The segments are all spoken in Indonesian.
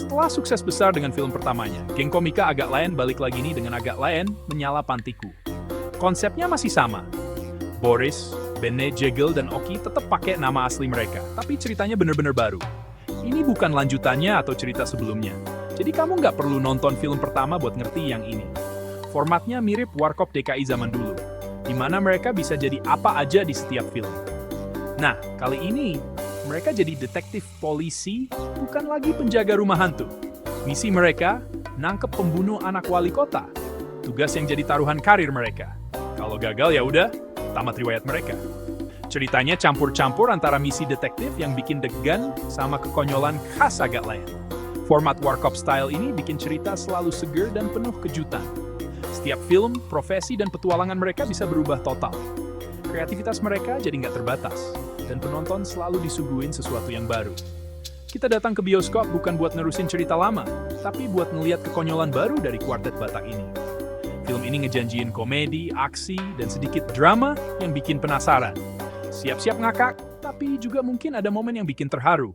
Setelah sukses besar dengan film pertamanya, geng komika Agak Lain balik lagi nih dengan Agak Lain Menyala Pantiku. Konsepnya masih sama. Boris, Bene, Jegel, dan Oki tetap pakai nama asli mereka, tapi ceritanya bener-bener baru. Ini bukan lanjutannya atau cerita sebelumnya, jadi kamu nggak perlu nonton film pertama buat ngerti yang ini. Formatnya mirip Warkop DKI zaman dulu, di mana mereka bisa jadi apa aja di setiap film. Nah, kali ini mereka jadi detektif polisi, bukan lagi penjaga rumah hantu. Misi mereka, nangkep pembunuh anak wali kota. Tugas yang jadi taruhan karir mereka. Kalau gagal ya udah, tamat riwayat mereka. Ceritanya campur-campur antara misi detektif yang bikin deg-degan sama kekonyolan khas Agak Lain. Format Warkop style ini bikin cerita selalu seger dan penuh kejutan. Setiap film, profesi, dan petualangan mereka bisa berubah total. Kreativitas mereka jadi nggak terbatas, dan penonton selalu disuguhin sesuatu yang baru. Kita datang ke bioskop bukan buat nerusin cerita lama, tapi buat ngeliat kekonyolan baru dari kuartet Batak ini. Film ini ngejanjiin komedi, aksi, dan sedikit drama yang bikin penasaran. Siap-siap ngakak, tapi juga mungkin ada momen yang bikin terharu.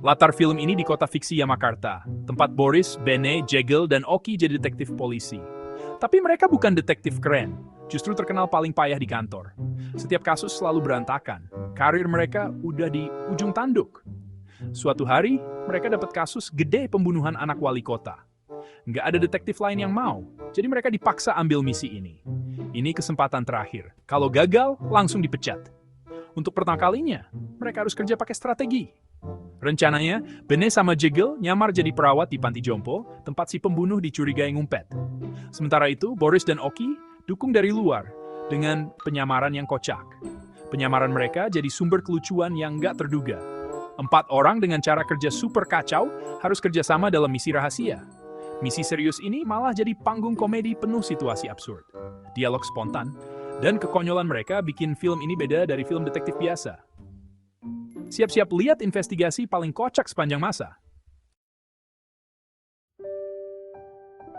Latar film ini di kota fiksi Yamakarta, tempat Boris, Bene, Jegel, dan Oki jadi detektif polisi. Tapi mereka bukan detektif keren, justru terkenal paling payah di kantor. Setiap kasus selalu berantakan, karir mereka udah di ujung tanduk. Suatu hari, mereka dapat kasus gede pembunuhan anak wali kota. Nggak ada detektif lain yang mau, jadi mereka dipaksa ambil misi ini. Ini kesempatan terakhir. Kalau gagal, langsung dipecat. Untuk pertama kalinya, mereka harus kerja pakai strategi. Rencananya, Bene sama Jegel nyamar jadi perawat di panti jompo, tempat si pembunuh dicurigai ngumpet. Sementara itu, Boris dan Oki dukung dari luar dengan penyamaran yang kocak. Penyamaran mereka jadi sumber kelucuan yang nggak terduga. 4 orang dengan cara kerja super kacau harus kerjasama dalam misi rahasia. Misi serius ini malah jadi panggung komedi penuh situasi absurd. Dialog spontan, dan kekonyolan mereka bikin film ini beda dari film detektif biasa. Siap-siap lihat investigasi paling kocak sepanjang masa.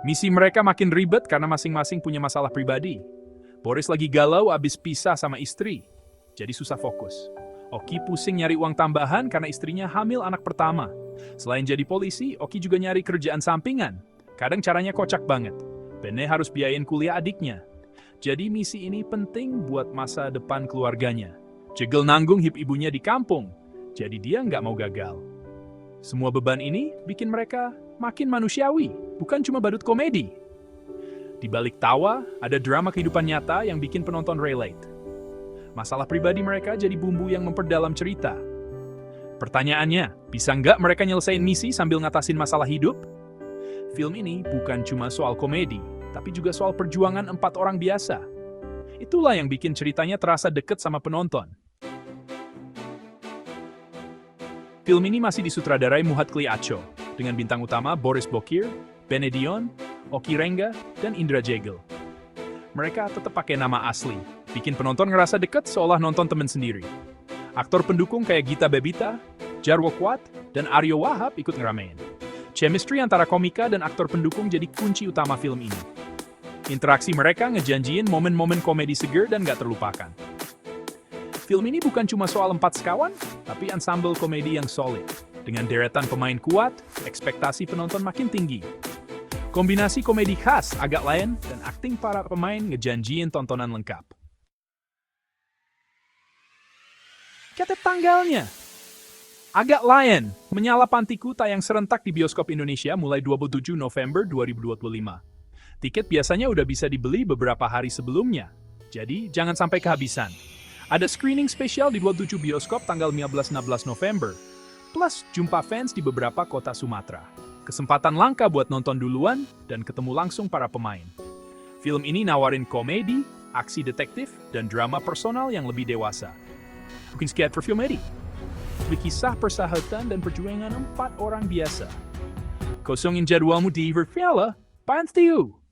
Misi mereka makin ribet karena masing-masing punya masalah pribadi. Boris lagi galau abis pisah sama istri, jadi susah fokus. Oki pusing nyari uang tambahan karena istrinya hamil anak pertama. Selain jadi polisi, Oki juga nyari kerjaan sampingan. Kadang caranya kocak banget. Bene harus biayain kuliah adiknya. Jadi misi ini penting buat masa depan keluarganya. Jegel nanggung hip ibunya di kampung, jadi dia nggak mau gagal. Semua beban ini bikin mereka makin manusiawi, bukan cuma badut komedi. Di balik tawa, ada drama kehidupan nyata yang bikin penonton relate. Masalah pribadi mereka jadi bumbu yang memperdalam cerita. Pertanyaannya, bisa nggak mereka nyelesain misi sambil ngatasin masalah hidup? Film ini bukan cuma soal komedi, tapi juga soal perjuangan 4 orang biasa. Itulah yang bikin ceritanya terasa deket sama penonton. Film ini masih disutradarai Muhat Kli Acho, dengan bintang utama Boris Bokir, Bene Dion, Oki Rengga, dan Indra Jegel. Mereka tetap pakai nama asli, bikin penonton ngerasa deket seolah nonton temen sendiri. Aktor pendukung kayak Gita Bebita, Jarwo Kuat, dan Aryo Wahab ikut ngeramein. Chemistry antara komika dan aktor pendukung jadi kunci utama film ini. Interaksi mereka ngejanjiin momen-momen komedi seger dan gak terlupakan. Film ini bukan cuma soal 4 sekawan, tapi ensemble komedi yang solid. Dengan deretan pemain kuat, ekspektasi penonton makin tinggi. Kombinasi komedi khas Agak Lain dan akting para pemain ngejanjiin tontonan lengkap. Catat tanggalnya. Agak Lain, Menyala Pantiku tayang serentak di bioskop Indonesia mulai 27 November 2025. Tiket biasanya udah bisa dibeli beberapa hari sebelumnya, jadi jangan sampai kehabisan. Ada screening spesial di 27 bioskop tanggal 15-16 November, plus jumpa fans di beberapa kota Sumatera. Kesempatan langka buat nonton duluan dan ketemu langsung para pemain. Film ini nawarin komedi, aksi detektif, dan drama personal yang lebih dewasa. Mungkin sekian for Film Edi. Kisah persahabatan dan perjuangan 4 orang biasa. Kosongin jadwalmu di Verfiala, Pantiu!